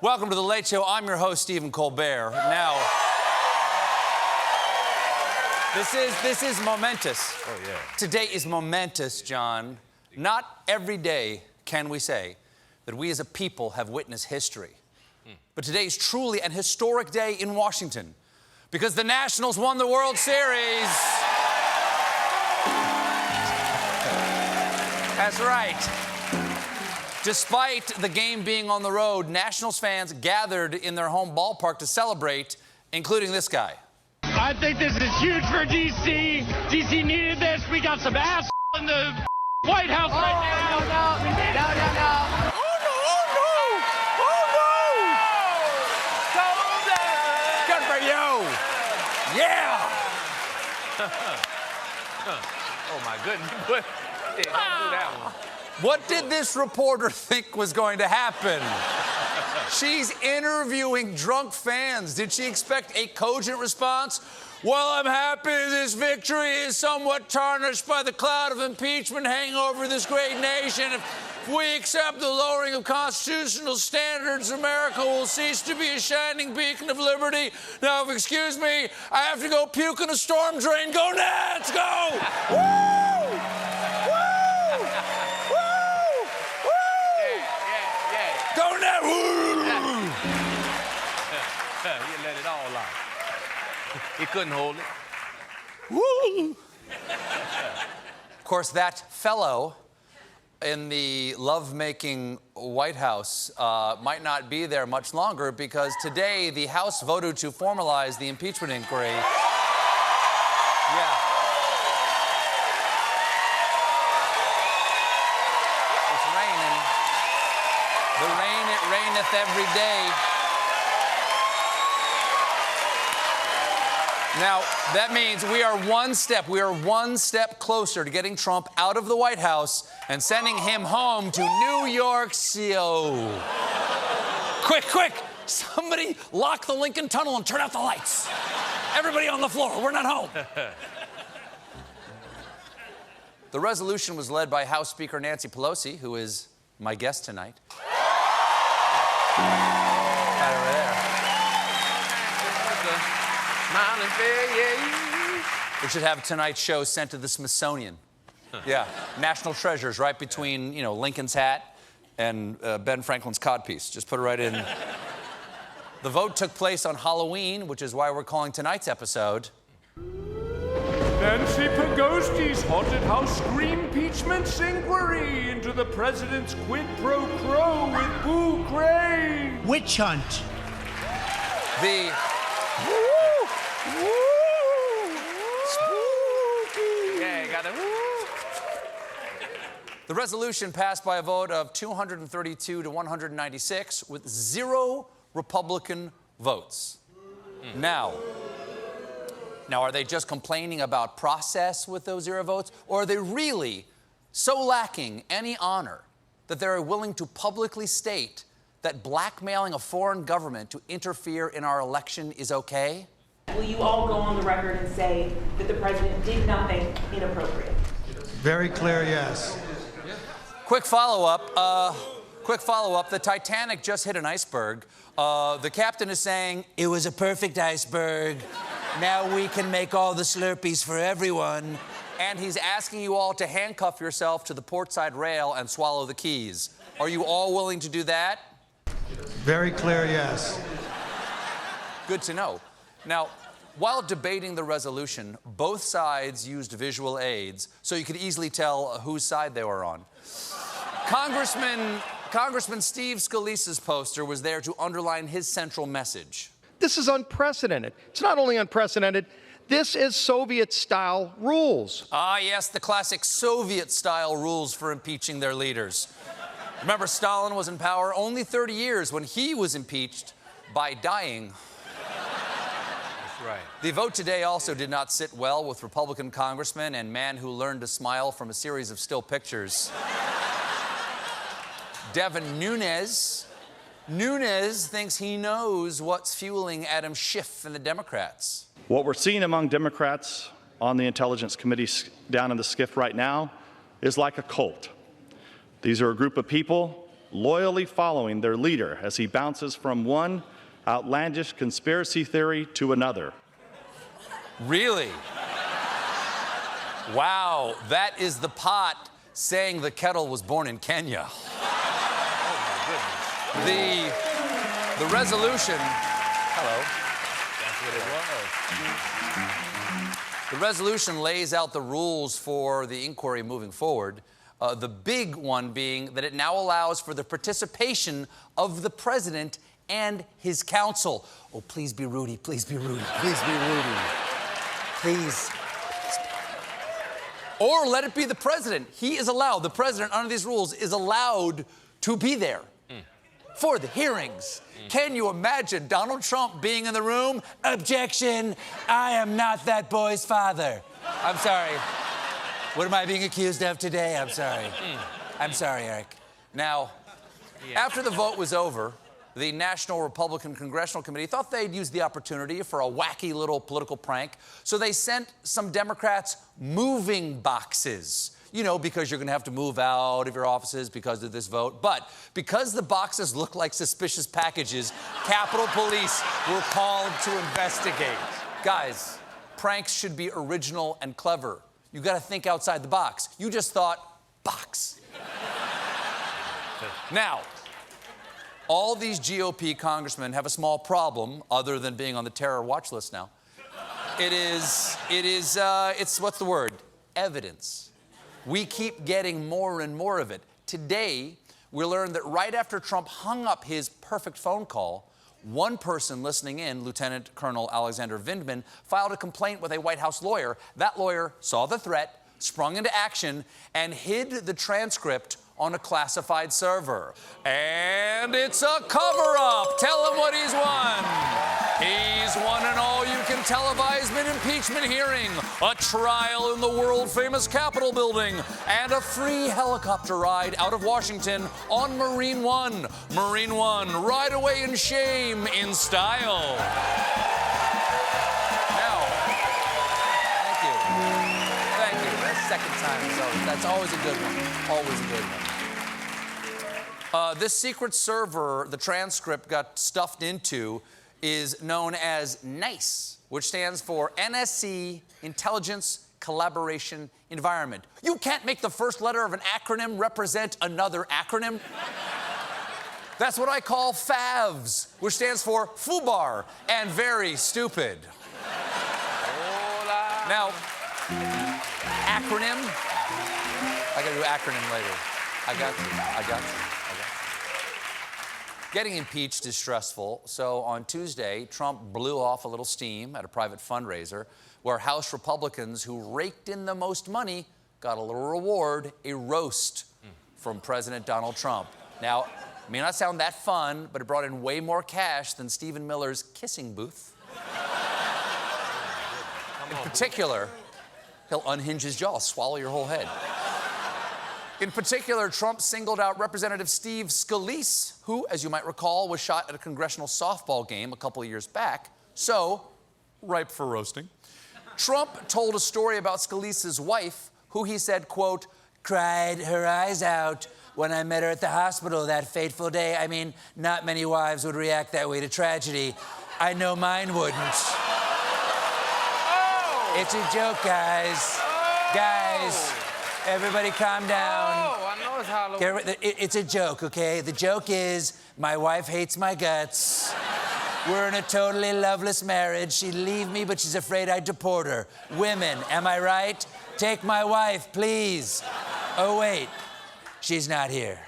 Welcome to The Late Show. I'm your host, Stephen Colbert. Now, this is momentous. Oh, yeah. Today is momentous, John. Not every day can we say that we as a people have witnessed history. But today is truly an historic day in Washington because the Nationals won the World Series. That's right. Despite the game being on the road, Nationals fans gathered in their home ballpark to celebrate, including this guy. I think this is huge for D.C. D.C. needed this. We got some ass in the White House right now. No. Good for you. Yeah. Oh, my goodness. What? Yeah, don't do that one. What did this reporter think was going to happen? She's interviewing drunk fans. Did she expect a cogent response? Well, I'm happy this victory is somewhat tarnished by the cloud of impeachment hanging over this great nation. If we accept the lowering of constitutional standards, America will cease to be a shining beacon of liberty. Now, if excuse me, I have to go puke in a storm drain. Go Nats, go! Woo! Woo! Woo! Woo! Yeah. Go Nats! You let it all out. He couldn't hold it. Woo! Of course, that fellow in the love-making White House might not be there much longer because today the House voted to formalize the impeachment inquiry. Yeah. It's raining. The rain, it raineth every day. Now, that means we are one step closer to getting Trump out of the White House and sending him home to New York City. Quick, somebody lock the Lincoln Tunnel and turn out the lights. Everybody on the floor, we're not home. The resolution was led by House Speaker Nancy Pelosi, who is my guest tonight. Right over there. Smiling face, yeah. We should have tonight's show sent to the Smithsonian. Yeah, national treasures right between, Lincoln's hat and Ben Franklin's codpiece. Just put it right in. The vote took place on Halloween, which is why we're calling tonight's episode Nancy Pegosi's haunted house scream-peachment inquiry into the president's quid pro quo with Boo Gray. Witch hunt. the Yeah, got it. The resolution passed by a vote of 232 to 196 with 0 Republican votes. Now, are they just complaining about process with those 0 votes? Or are they really so lacking any honor that they're willing to publicly state that blackmailing a foreign government to interfere in our election is okay? Will you all go on the record and say that the president did nothing inappropriate? Very clear, yes. Quick follow-up. The Titanic just hit an iceberg. The captain is saying, it was a perfect iceberg. Now we can make all the Slurpees for everyone. And he's asking you all to handcuff yourself to the portside rail and swallow the keys. Are you all willing to do that? Very clear, yes. Good to know. Now, while debating the resolution, both sides used visual aids so you could easily tell whose side they were on. Congressman Steve Scalise's poster was there to underline his central message. This is unprecedented. It's not only unprecedented, this is Soviet-style rules. Ah, yes, the classic Soviet-style rules for impeaching their leaders. Remember, Stalin was in power only 30 years when he was impeached by dying. That's right. The vote today also did not sit well with Republican congressman and man who learned to smile from a series of still pictures. Devin Nunes thinks he knows what's fueling Adam Schiff and the Democrats. What we're seeing among Democrats on the Intelligence Committee down in the SCIF right now is like a cult. These are a group of people loyally following their leader as he bounces from one outlandish conspiracy theory to another. Really? Wow, that is the pot saying the kettle was born in Kenya. Oh, my goodness. The resolution, hello. That's what it was. The resolution lays out the rules for the inquiry moving forward. The big one being that it now allows for the participation of the president and his counsel. Oh, please be Rudy, please be Rudy, please be Rudy. Please. Or let it be the president. He is allowed, the president under these rules is allowed to be there for the hearings. Can you imagine Donald Trump being in the room? Objection, I am not that boy's father. I'm sorry. What am I being accused of today? I'm sorry. I'm sorry, Eric. Now, after the vote was over, the National Republican Congressional Committee thought they'd use the opportunity for a wacky little political prank, so they sent some Democrats moving boxes. You know, because you're going to have to move out of your offices because of this vote. But because the boxes look like suspicious packages, Capitol Police were called to investigate. Guys, pranks should be original and clever. You got to think outside the box. You just thought, box. Now, all these GOP congressmen have a small problem other than being on the terror watch list now. It's what's the word? Evidence. We keep getting more and more of it. Today, we learned that right after Trump hung up his perfect phone call, one person listening in, Lieutenant Colonel Alexander Vindman, filed a complaint with a White House lawyer. That lawyer saw the threat, sprung into action, and hid the transcript on a classified server. And it's a cover-up. Tell him what he's won. He's won an all-you-can televise impeachment hearing, a trial in the world-famous Capitol building, and a free helicopter ride out of Washington on Marine One. Marine One, ride away in shame, in style. Now, thank you. Thank you. That's the second time, so that's always a good one. Always a good one. This secret server the transcript got stuffed into is known as NICE, which stands for NSC Intelligence Collaboration Environment. You can't make the first letter of an acronym represent another acronym. That's what I call FAVS, which stands for FUBAR and very stupid. Hola. Now, acronym. I gotta do acronym later. I got you. Getting impeached is stressful, so on Tuesday, Trump blew off a little steam at a private fundraiser where House Republicans who raked in the most money got a little reward, a roast from President Donald Trump. Now, it may not sound that fun, but it brought in way more cash than Stephen Miller's kissing booth. In particular, he'll unhinge his jaw, swallow your whole head. In particular, Trump singled out Representative Steve Scalise, who, as you might recall, was shot at a congressional softball game a couple of years back, so ripe for roasting. Trump told a story about Scalise's wife, who he said, quote, cried her eyes out when I met her at the hospital that fateful day. I mean, not many wives would react that way to tragedy. I know mine wouldn't. Oh! It's a joke, guys. Oh! Guys. Everybody calm down. Oh, I know it's Halloween. It's a joke, okay? The joke is, my wife hates my guts. We're in a totally loveless marriage. She'd leave me, but she's afraid I'd deport her. Women, am I right? Take my wife, please. Oh, wait. She's not here.